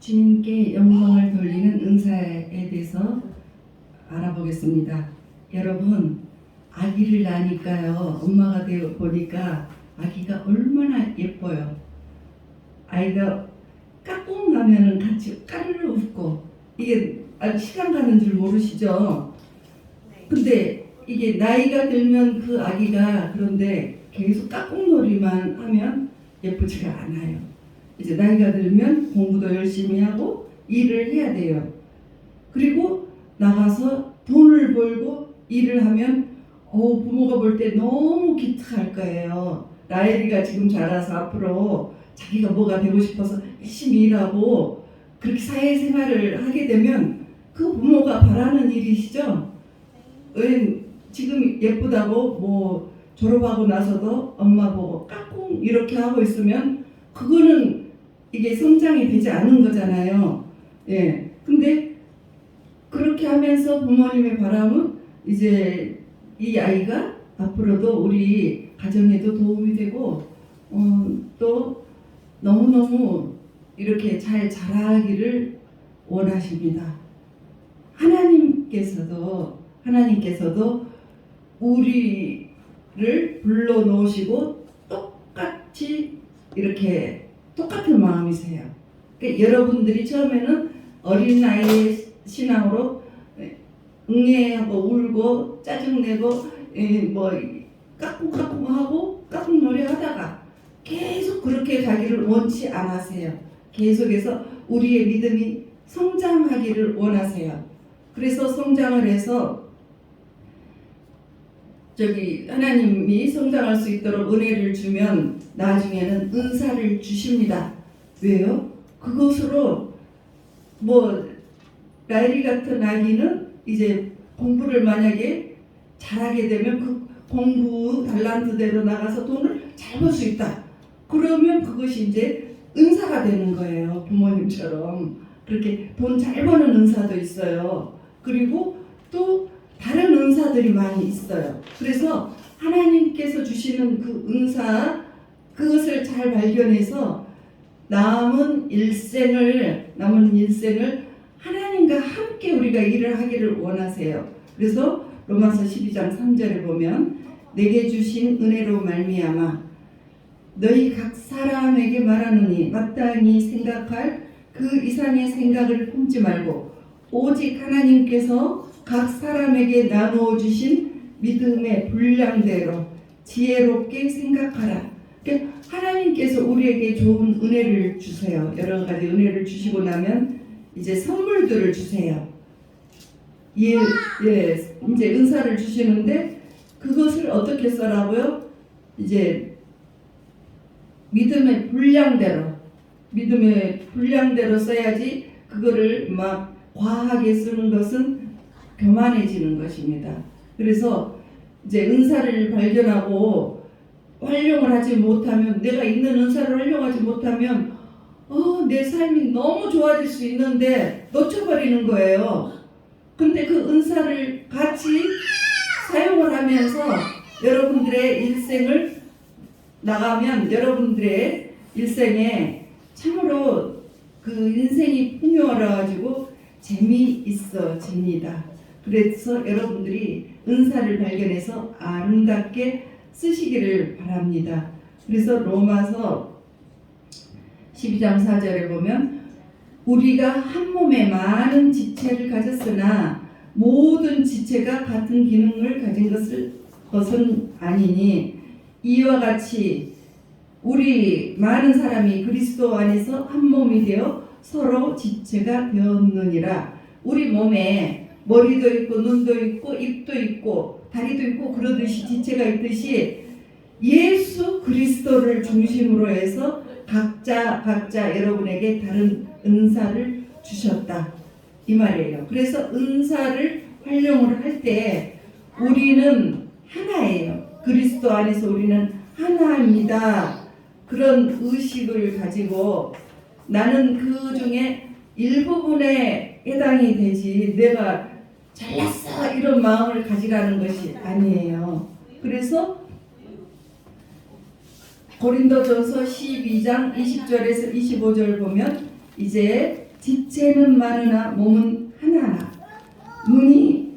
주님께 영광을 돌리는 은사에 대해서 알아보겠습니다. 여러분, 아기를 낳으니까요, 엄마가 되어 보니까 아기가 얼마나 예뻐요. 아이가 까꿍 하면은 같이 까르르 웃고, 이게 시간 가는 줄 모르시죠? 근데 이게 나이가 들면 그 아기가 그런데 계속 까꿍놀이만 하면 예쁘지가 않아요. 이제 나이가 들면 공부도 열심히 하고 일을 해야 돼요. 그리고 나가서 돈을 벌고 일을 하면 부모가 볼 때 너무 기특할 거예요. 나엘이가 지금 자라서 앞으로 자기가 뭐가 되고 싶어서 열심히 일하고 그렇게 사회생활을 하게 되면 그 부모가 바라는 일이시죠. 지금 예쁘다고 뭐 졸업하고 나서도 엄마 보고 까꿍 이렇게 하고 있으면 그거는 이게 성장이 되지 않은 거잖아요. 예. 근데 그렇게 하면서 부모님의 바람은 이제 이 아이가 앞으로도 우리 가정에도 도움이 되고 또 너무너무 이렇게 잘 자라기를 원하십니다. 하나님께서도 우리를 불러놓으시고 똑같이 이렇게 똑같은 마음이세요. 그러니까 여러분들이 처음에는 어린 나이의 신앙으로 응애하고 울고 짜증내고 뭐 까꿍까꿍하고 까꿍놀이 하다가 계속 그렇게 가기를 원치 않으세요. 계속해서 우리의 믿음이 성장하기를 원하세요. 그래서 성장을 해서 하나님이 성장할 수 있도록 은혜를 주면 나중에는 은사를 주십니다. 왜요? 그것으로 라일이 같은 아기는 이제 공부를 만약에 잘하게 되면 그 공부 달란트대로 나가서 돈을 잘 벌 수 있다. 그러면 그것이 이제 은사가 되는 거예요. 부모님처럼 그렇게 돈 잘 버는 은사도 있어요. 그리고 또 다른 은사들이 많이 있어요. 그래서 하나님께서 주시는 그 은사, 그것을 잘 발견해서 남은 일생을 하나님과 함께 우리가 일을 하기를 원하세요. 그래서 로마서 12장 3절에 보면 내게 주신 은혜로 말미암아 너희 각 사람에게 말하노니 마땅히 생각할 그 이상의 생각을 품지 말고 오직 하나님께서 각 사람에게 나누어 주신 믿음의 분량대로 지혜롭게 생각하라. 그러니까 하나님께서 우리에게 좋은 은혜를 주세요. 여러 가지 은혜를 주시고 나면 이제 선물들을 주세요. 이제 은사를 주시는데 그것을 어떻게 써라고요? 이제 믿음의 분량대로 써야지. 그거를 막 과하게 쓰는 것은 교만해지는 것입니다. 그래서 이제 은사를 발견하고 활용을 하지 못하면, 내가 있는 은사를 활용하지 못하면 내 삶이 너무 좋아질 수 있는데 놓쳐버리는 거예요. 근데 그 은사를 같이 사용을 하면서 여러분들의 일생을 나가면 여러분들의 일생에 참으로 그 인생이 풍요로워가지고 재미다. 그래서 여러분들이 은사를 발견해서 아름답게 쓰시기를 바랍니다. 그래서 로마서 12장 4절에 보면 우리가 한 몸에 많은 지체를 가졌으나 모든 지체가 같은 기능을 가진 것은 아니니 이와 같이 우리 많은 사람이 그리스도 안에서 한 몸이 되어 서로 지체가 되었느니라. 우리 몸에 머리도 있고 눈도 있고 입도 있고 다리도 있고 그러듯이 지체가 있듯이 예수 그리스도를 중심으로 해서 각자 여러분에게 다른 은사를 주셨다, 이 말이에요. 그래서 은사를 활용을 할 때 우리는 하나예요. 그리스도 안에서 우리는 하나입니다. 그런 의식을 가지고 나는 그 중에 일부분에 해당이 되지 내가 잘났어 이런 마음을 가지라는 것이 아니에요. 그래서 고린도전서 12장 20절에서 25절 보면 이제 지체는 많으나 몸은 하나하나. 눈이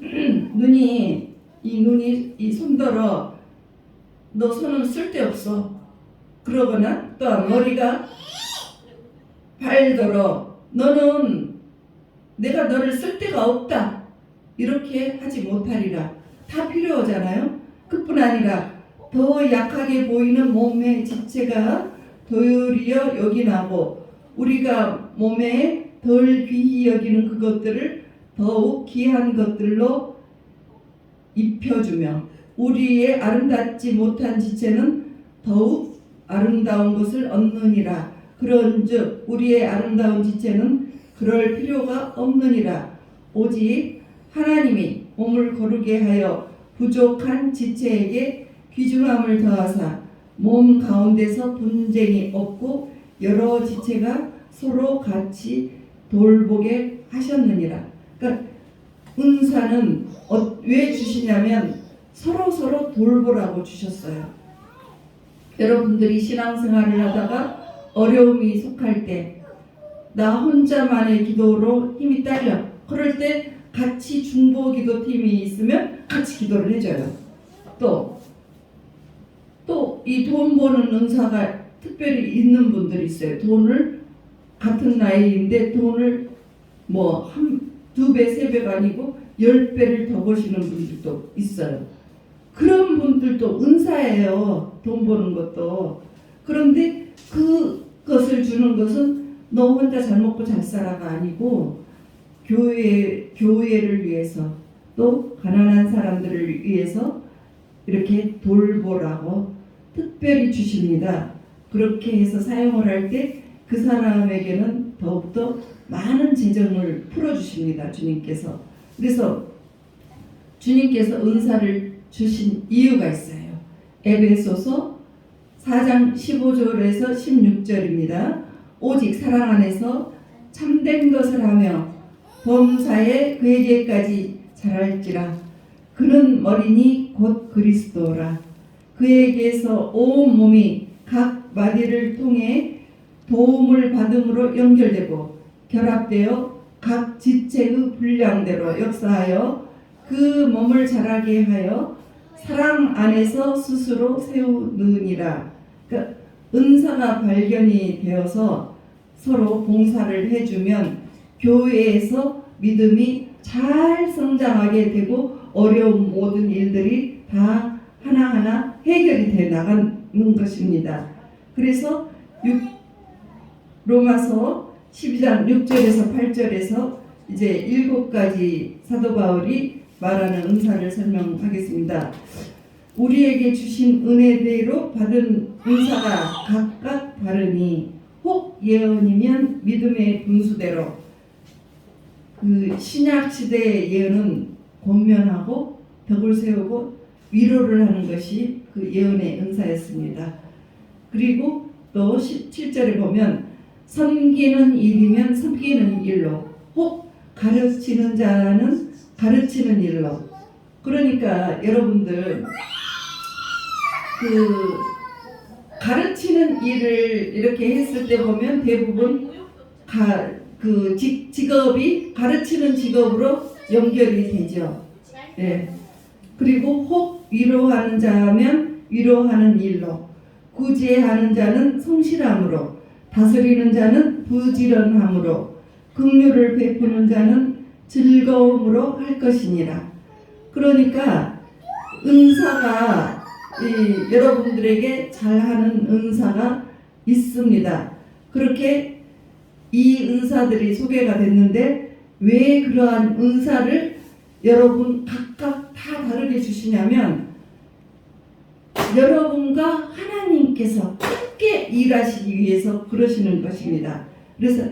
이 손더러 너 손은 쓸데없어. 그러거나 또한 머리가 발더러 너는 내가 너를 쓸 데가 없다. 이렇게 하지 못하리라. 다 필요하잖아요. 그뿐 아니라 더 약하게 보이는 몸의 지체가 도리어 여기나고 우리가 몸에 덜 귀히 여기는 그것들을 더욱 귀한 것들로 입혀주며 우리의 아름답지 못한 지체는 더욱 아름다운 것을 얻느니라. 그런즉 우리의 아름다운 지체는 그럴 필요가 없느니라. 오직 하나님이 몸을 거룩게 하여 부족한 지체에게 귀중함을 더하사 몸 가운데서 분쟁이 없고 여러 지체가 서로 같이 돌보게 하셨느니라. 그러니까 은사는 왜 주시냐면 서로 돌보라고 주셨어요. 여러분들이 신앙생활을 하다가 어려움이 속할 때 나 혼자만의 기도로 힘이 딸려. 그럴 때 같이 중보기도팀이 있으면 같이 기도를 해줘요. 또 이 돈 버는 은사가 특별히 있는 분들이 있어요. 돈을 같은 나이인데 돈을 뭐 두 배, 세 배가 아니고 10배를 더 버시는 분들도 있어요. 그런 분들도 은사예요. 돈 버는 것도. 그런데 그것을 주는 것은 너 혼자 잘 먹고 잘 살아가 아니고 교회를 위해서 또 가난한 사람들을 위해서 이렇게 돌보라고 특별히 주십니다. 그렇게 해서 사용을 할 때 그 사람에게는 더욱더 많은 재정을 풀어주십니다. 주님께서. 그래서 주님께서 은사를 주신 이유가 있어요. 에베소서 4장 15절에서 16절입니다. 오직 사랑 안에서 참된 것을 하며 범사에 그에게까지 자랄지라. 그는 머리니 곧 그리스도라. 그에게서 온 몸이 각 마디를 통해 도움을 받음으로 연결되고 결합되어 각 지체의 분량대로 역사하여 그 몸을 자라게 하여 사랑 안에서 스스로 세우느니라. 그러니까 은사가 발견이 되어서 서로 봉사를 해주면 교회에서 믿음이 잘 성장하게 되고 어려운 모든 일들이 다 하나하나 해결이 돼 나가는 것입니다. 그래서 로마서 12장 6절에서 8절에서 이제 7가지 사도 바울이 말하는 은사를 설명하겠습니다. 우리에게 주신 은혜대로 받은 은사가 각각 다르니 혹 예언이면 믿음의 분수대로. 그 신약 시대의 예언은 권면하고 덕을 세우고 위로를 하는 것이 그 예언의 은사였습니다. 그리고 또 17절에 보면 섬기는 일이면 섬기는 일로 혹 가르치는 자는 가르치는 일로. 그러니까 여러분들 그 가르치는 일을 이렇게 했을 때 보면 대부분 그 직업이 가르치는 직업으로 연결이 되죠. 예. 그리고 혹 위로하는 자면 위로하는 일로, 구제하는 자는 성실함으로, 다스리는 자는 부지런함으로, 긍휼을 베푸는 자는 즐거움으로 할 것이니라. 그러니까 은사가 여러분들에게 잘하는 은사가 있습니다. 그렇게 이 은사들이 소개가 됐는데 왜 그러한 은사를 여러분 각각 다 다르게 주시냐면 여러분과 하나님께서 함께 일하시기 위해서 그러시는 것입니다. 그래서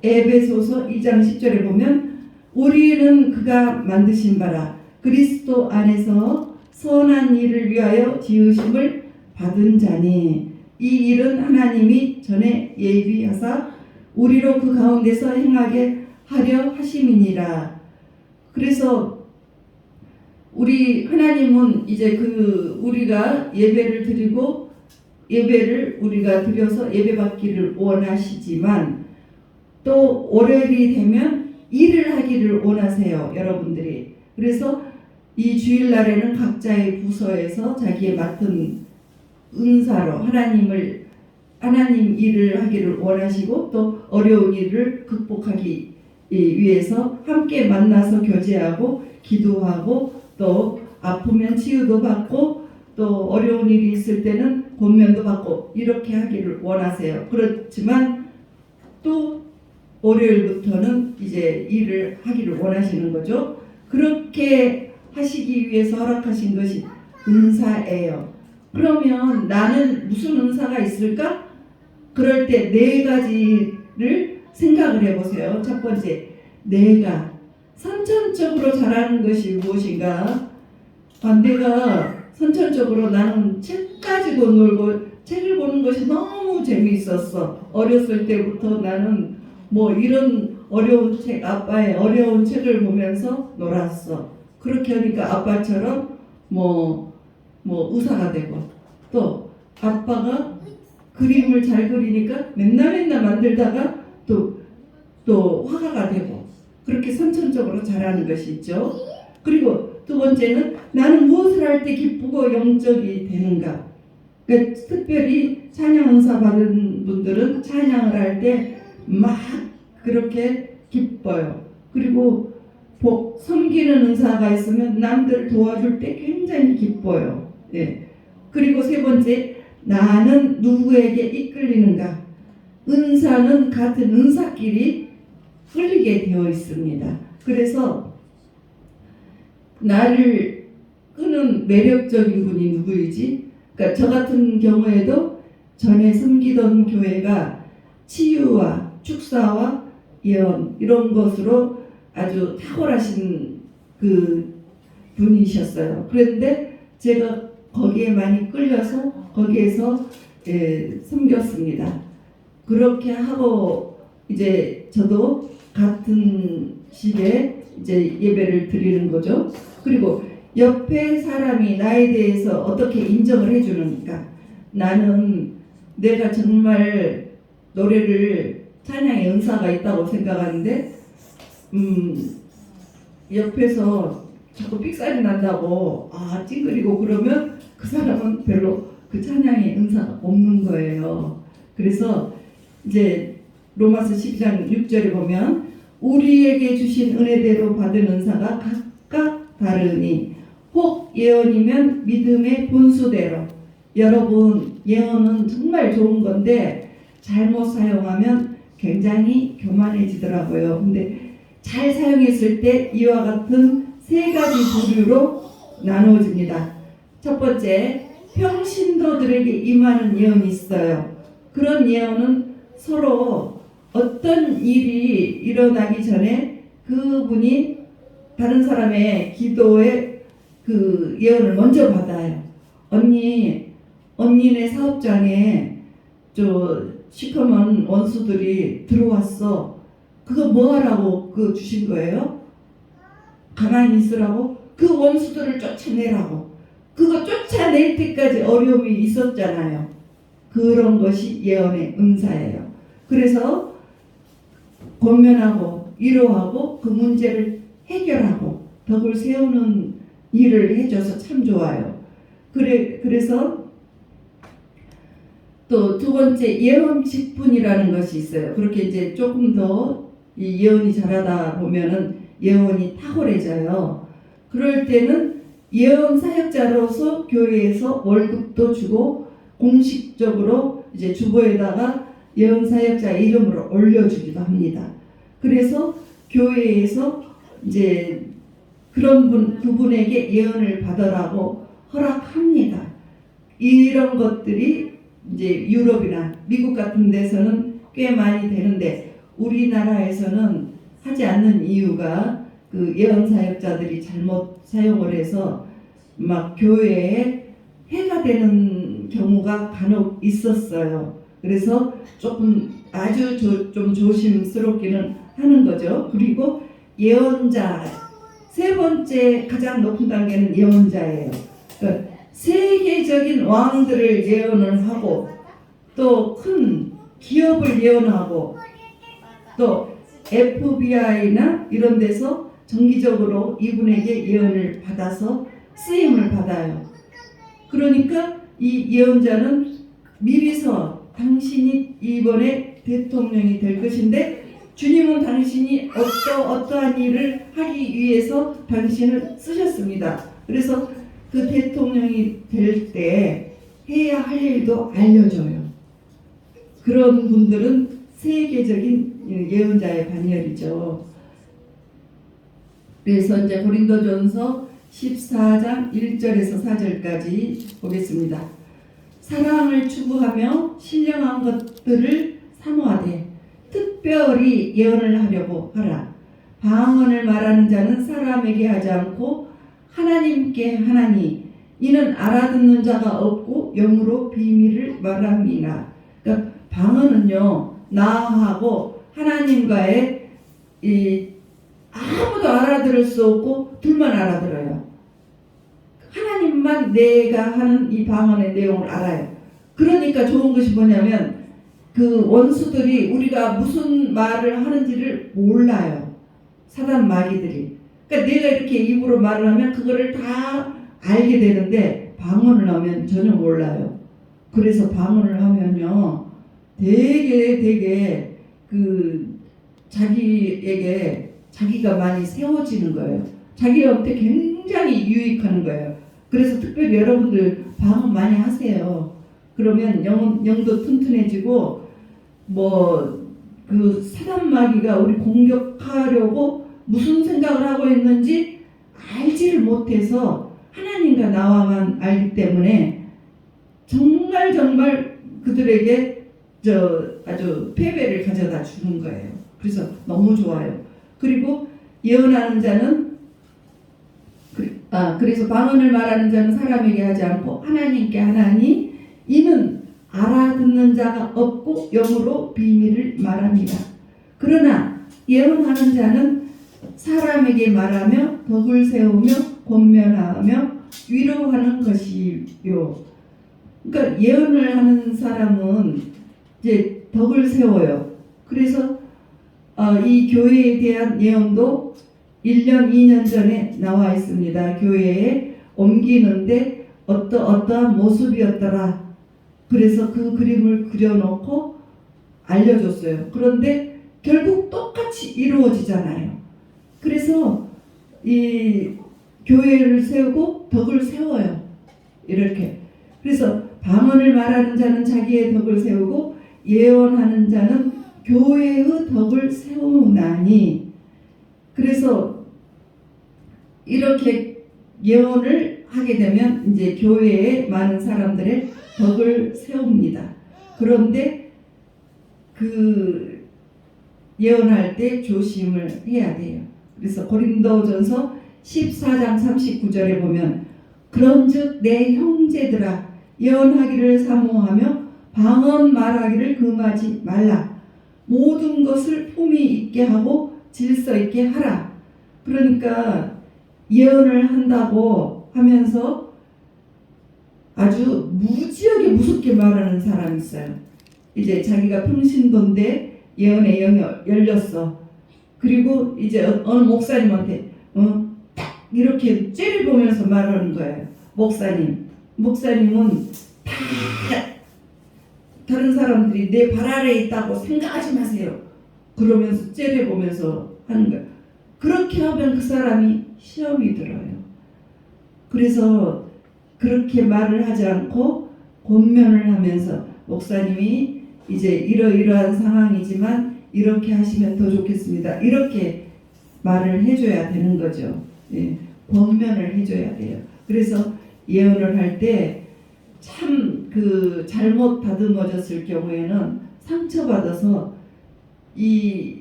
에베소서 2장 10절에 보면 우리는 그가 만드신 바라 그리스도 안에서 선한 일을 위하여 지으심을 받은 자니 이 일은 하나님이 전에 예비하사 우리로 그 가운데서 행하게 하려 하심이니라. 그래서 우리 하나님은 이제 우리가 예배를 드리고 예배를 우리가 드려서 예배받기를 원하시지만 또 월요일이 되면 일을 하기를 원하세요, 여러분들이. 그래서 이 주일날에는 각자의 부서에서 자기의 맡은 은사로 하나님 일을 하기를 원하시고 또 어려운 일을 극복하기 위해서 함께 만나서 교제하고 기도하고 또 아프면 치유도 받고 또 어려운 일이 있을 때는 권면도 받고 이렇게 하기를 원하세요. 그렇지만 또 월요일부터는 이제 일을 하기를 원하시는 거죠. 그렇게 하시기 위해서 허락하신 것이 은사예요. 그러면 나는 무슨 은사가 있을까? 그럴 때 네 가지를 생각을 해보세요. 첫 번째, 내가 선천적으로 잘하는 것이 무엇인가? 내가 선천적으로 나는 책 가지고 놀고 책을 보는 것이 너무 재미있었어. 어렸을 때부터 나는 뭐 이런 어려운 책, 아빠의 어려운 책을 보면서 놀았어. 그렇게 하니까 아빠처럼 뭐 의사가 되고 또 아빠가 그림을 잘 그리니까 맨날 만들다가 또 화가가 되고 그렇게 선천적으로 잘하는 것이 있죠. 그리고 두 번째는 나는 무엇을 할 때 기쁘고 영적이 되는가. 그러니까 특별히 찬양 은사 받은 분들은 찬양을 할 때 막 그렇게 기뻐요. 그리고 섬기는 은사가 있으면 남들 도와줄 때 굉장히 기뻐요. 예. 그리고 세 번째, 나는 누구에게 이끌리는가. 은사는 같은 은사끼리 끌리게 되어 있습니다. 그래서 나를 끄는 매력적인 분이 누구이지? 그러니까 저 같은 경우에도 전에 섬기던 교회가 치유와 축사와 예언 이런 것으로 아주 탁월하신 그 분이셨어요. 그런데 제가 거기에 많이 끌려서 거기에서 섬겼습니다. 그렇게 하고 이제 저도 같은 시기에 이제 예배를 드리는 거죠. 그리고 옆에 사람이 나에 대해서 어떻게 인정을 해주는가. 나는 내가 정말 노래를 찬양의 은사가 있다고 생각하는데 옆에서 자꾸 삑살이 난다고 찡그리고 그러면 그 사람은 별로 그 찬양의 은사가 없는 거예요. 그래서 이제 로마서 12장 6절에 보면 우리에게 주신 은혜대로 받은 은사가 각각 다르니 혹 예언이면 믿음의 본수대로. 여러분, 예언은 정말 좋은 건데 잘못 사용하면 굉장히 교만해지더라고요. 근데 잘 사용했을 때 이와 같은 세 가지 부류로 나누어집니다. 첫 번째, 평신도들에게 임하는 예언이 있어요. 그런 예언은 서로 어떤 일이 일어나기 전에 그분이 다른 사람의 기도에 그 예언을 먼저 받아요. 언니네 사업장에 시커먼 원수들이 들어왔어. 그거 뭐 하라고 그거 주신 거예요? 가만히 있으라고? 그 원수들을 쫓아내라고. 그거 쫓아낼 때까지 어려움이 있었잖아요. 그런 것이 예언의 은사예요. 그래서 권면하고 위로하고 그 문제를 해결하고 덕을 세우는 일을 해줘서 참 좋아요. 그래서 또 두 번째, 예언 직분이라는 것이 있어요. 그렇게 이제 조금 더 이 예언이 잘하다 보면은 예언이 탁월해져요. 그럴 때는 예언 사역자로서 교회에서 월급도 주고 공식적으로 이제 주보에다가 예언 사역자 이름으로 올려주기도 합니다. 그래서 교회에서 이제 그런 그분에게 예언을 받으라고 허락합니다. 이런 것들이 이제 유럽이나 미국 같은 데서는 꽤 많이 되는데 우리나라에서는 하지 않는 이유가 그 예언 사역자들이 잘못 사용을 해서 막 교회에 해가 되는 경우가 간혹 있었어요. 그래서 조금 아주 좀 조심스럽기는 하는 거죠. 그리고 예언자, 세 번째 가장 높은 단계는 예언자예요. 그러니까 세계적인 왕들을 예언을 하고 또 큰 기업을 예언하고 또 FBI나 이런 데서 정기적으로 이분에게 예언을 받아서 쓰임을 받아요. 그러니까 이 예언자는 미리서 당신이 이번에 대통령이 될 것인데 주님은 당신이 어떠한 일을 하기 위해서 당신을 쓰셨습니다. 그래서 그 대통령이 될 때 해야 할 일도 알려줘요. 그런 분들은 세계적인 예언자의 반열이죠. 그래서 이제 고린도전서 14장 1절에서 4절까지 보겠습니다. 사랑을 추구하며 신령한 것들을 사모하되 특별히 예언을 하려고 하라. 방언을 말하는 자는 사람에게 하지 않고 하나님께 하나니 이는 알아듣는 자가 없고 영으로 비밀을 말함이라. 그러니까 방언은요 나하고 하나님과의 아무도 알아들을 수 없고 둘만 알아들어요. 하나님만 내가 하는 이 방언의 내용을 알아요. 그러니까 좋은 것이 뭐냐면 그 원수들이 우리가 무슨 말을 하는지를 몰라요. 사단 마귀들이. 그러니까 내가 이렇게 입으로 말을 하면 그거를 다 알게 되는데 방언을 하면 전혀 몰라요. 그래서 방언을 하면요 되게 그 자기에게 자기가 많이 세워지는 거예요. 자기한테 굉장히 유익하는 거예요. 그래서 특별히 여러분들 방언 많이 하세요. 그러면 영도 튼튼해지고 그 사단 마귀가 우리 공격하려고 무슨 생각을 하고 있는지 알지를 못해서 하나님과 나와만 알기 때문에 정말 그들에게 아주 패배를 가져다 주는 거예요. 그래서 너무 좋아요. 그리고 예언하는 자는 그래서 방언을 말하는 자는 사람에게 하지 않고 하나님께 하나니 이는 알아듣는 자가 없고 영으로 비밀을 말합니다. 그러나 예언하는 자는 사람에게 말하며 덕을 세우며 권면하며 위로하는 것이요. 그러니까 예언을 하는 사람은 이제 덕을 세워요. 그래서 이 교회에 대한 예언도 1년, 2년 전에 나와 있습니다. 교회에 옮기는데 어떠한 모습이었더라. 그래서 그 그림을 그려놓고 알려줬어요. 그런데 결국 똑같이 이루어지잖아요. 그래서 이 교회를 세우고 덕을 세워요. 이렇게. 그래서 방언을 말하는 자는 자기의 덕을 세우고 예언하는 자는 교회의 덕을 세우나니. 그래서 이렇게 예언을 하게 되면 이제 교회에 많은 사람들의 덕을 세웁니다. 그런데 그 예언할 때 조심을 해야 돼요. 그래서 고린도전서 14장 39절에 보면 그런즉 내 형제들아 예언하기를 사모하며 방언 말하기를 금하지 말라. 모든 것을 품위 있게 하고 질서 있게 하라. 그러니까 예언을 한다고 하면서 아주 무지하게 무섭게 말하는 사람이 있어요. 이제 자기가 평신도인데 예언의 영이 열렸어. 그리고 이제 어느 목사님한테 딱 이렇게 째려보면서 말하는 거예요. 목사님은 다 다른 사람들이 내 발 아래에 있다고 생각하지 마세요. 그러면서 째려보면서 하는 거예요. 그렇게 하면 그 사람이 시험이 들어요. 그래서 그렇게 말을 하지 않고 권면을 하면서 목사님이 이제 이러이러한 상황이지만 이렇게 하시면 더 좋겠습니다. 이렇게 말을 해줘야 되는 거죠. 예, 권면을 해줘야 돼요. 그래서 예언을 할 때 참 그 잘못 다듬어졌을 경우에는 상처받아서 이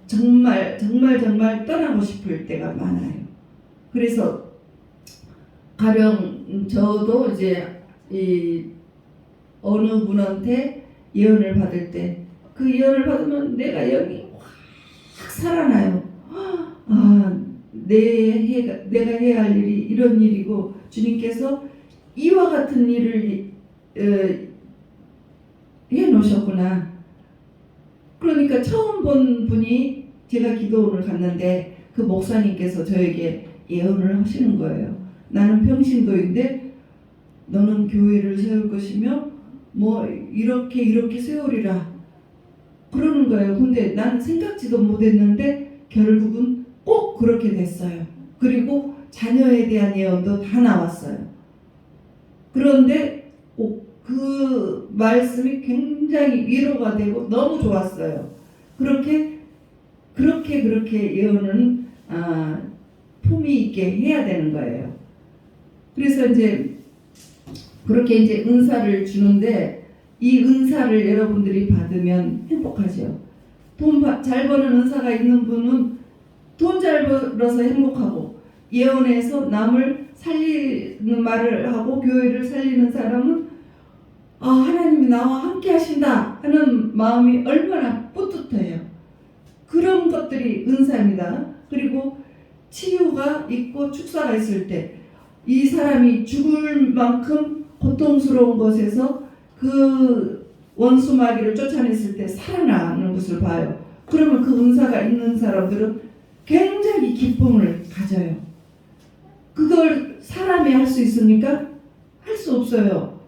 정말 떠나고 싶을 때가 많아요. 그래서 가령 저도 이제 이 어느 분한테 예언을 받을 때 그 예언을 받으면 내가 영이 확 살아나요. 내가 해야 할 일이 이런 일이고 주님께서 이와 같은 일을 해 놓으셨구나. 그러니까 처음 본 분이 제가 기도원을 갔는데 그 목사님께서 저에게 예언을 하시는 거예요. 나는 평신도인데 너는 교회를 세울 것이며 뭐 이렇게 세우리라 그러는 거예요. 근데 난 생각지도 못했는데 결국은 꼭 그렇게 됐어요. 그리고 자녀에 대한 예언도 다 나왔어요. 그런데 그 말씀이 굉장히 위로가 되고 너무 좋았어요. 그렇게 예언은 품위 있게 해야 되는 거예요. 그래서 이제 그렇게 이제 은사를 주는데 이 은사를 여러분들이 받으면 행복하죠. 돈 잘 버는 은사가 있는 분은 돈 잘 벌어서 행복하고 예언해서 남을 살리는 말을 하고 교회를 살리는 사람은 하나님이 나와 함께 하신다 하는 마음이 얼마나 뿌듯해요. 그런 것들이 은사입니다. 그리고 치유가 있고 축사가 있을 때 이 사람이 죽을 만큼 고통스러운 것에서 그 원수 마귀를 쫓아냈을 때 살아나는 것을 봐요. 그러면 그 은사가 있는 사람들은 굉장히 기쁨을 가져요. 그걸 사람이 할 수 있습니까? 할 수 없어요.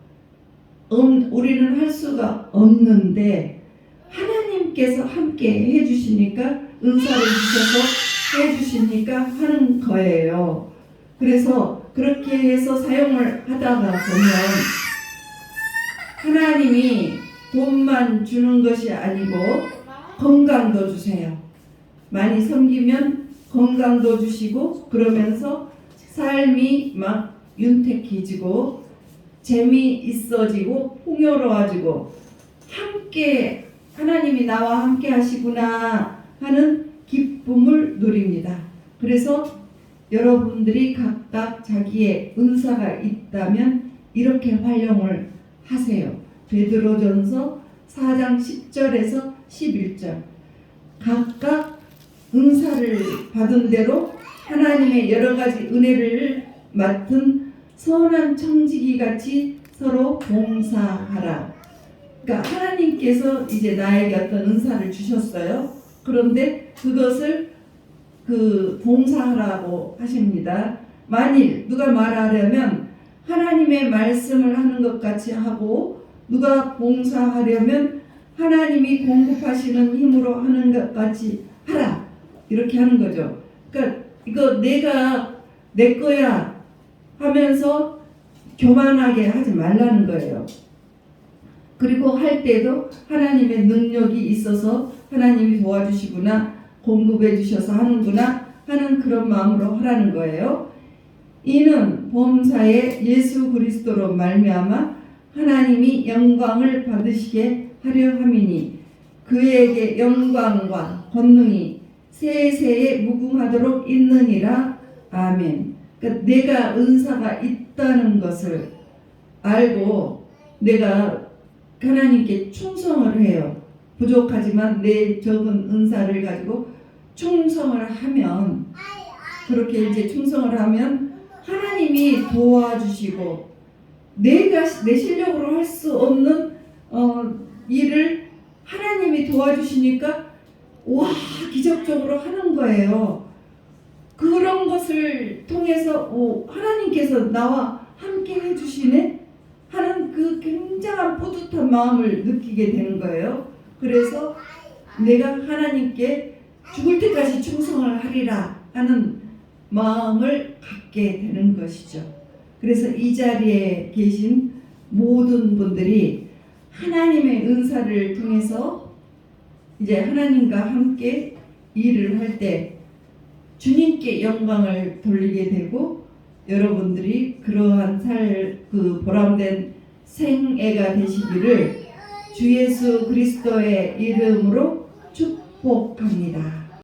우리는 할 수가 없는데 하나님께서 함께 해주시니까 은사를 주셔서 해주시니까 하는 거예요. 그래서 그렇게 해서 사용을 하다가 보면 하나님이 돈만 주는 것이 아니고 건강도 주세요. 많이 섬기면 건강도 주시고 그러면서 삶이 막 윤택해지고 재미있어지고 풍요로워지고 함께 하나님이 나와 함께 하시구나 하는 기쁨을 누립니다. 그래서 여러분들이 각각 자기의 은사가 있다면 이렇게 활용을 하세요. 베드로전서 4장 10절에서 11절 각각 은사를 받은 대로 하나님의 여러 가지 은혜를 맡은 선한 청지기 같이 서로 봉사하라. 그러니까 하나님께서 이제 나에게 어떤 은사를 주셨어요. 그런데 그것을 봉사하라고 하십니다. 만일 누가 말하려면 하나님의 말씀을 하는 것 같이 하고 누가 봉사하려면 하나님이 공급하시는 힘으로 하는 것 같이 하라. 이렇게 하는 거죠. 그러니까 이거 내가 내 거야 하면서 교만하게 하지 말라는 거예요. 그리고 할 때도 하나님의 능력이 있어서 하나님이 도와주시구나 공급해 주셔서 하는구나 하는 그런 마음으로 하라는 거예요. 이는 범사에 예수 그리스도로 말미암아 하나님이 영광을 받으시게 하려 함이니 그에게 영광과 권능이 세세에 무궁하도록 있느니라. 아멘. 그러니까 내가 은사가 있다는 것을 알고 내가 하나님께 충성을 해요. 부족하지만 내 적은 은사를 가지고 충성을 하면 그렇게 이제 충성을 하면 하나님이 도와주시고 내가 내 실력으로 할 수 없는 일을 하나님이 도와주시니까 와 기적적으로 하는 거예요. 그런 것을 통해서 하나님께서 나와 함께 해주시네 하는 그 굉장한 뿌듯한 마음을 느끼게 되는 거예요. 그래서 내가 하나님께 죽을 때까지 충성을 하리라 하는 마음을 갖게 되는 것이죠. 그래서 이 자리에 계신 모든 분들이 하나님의 은사를 통해서 이제 하나님과 함께 일을 할 때 주님께 영광을 돌리게 되고 여러분들이 그러한 그 보람된 생애가 되시기를 주 예수 그리스도의 이름으로 축복합니다.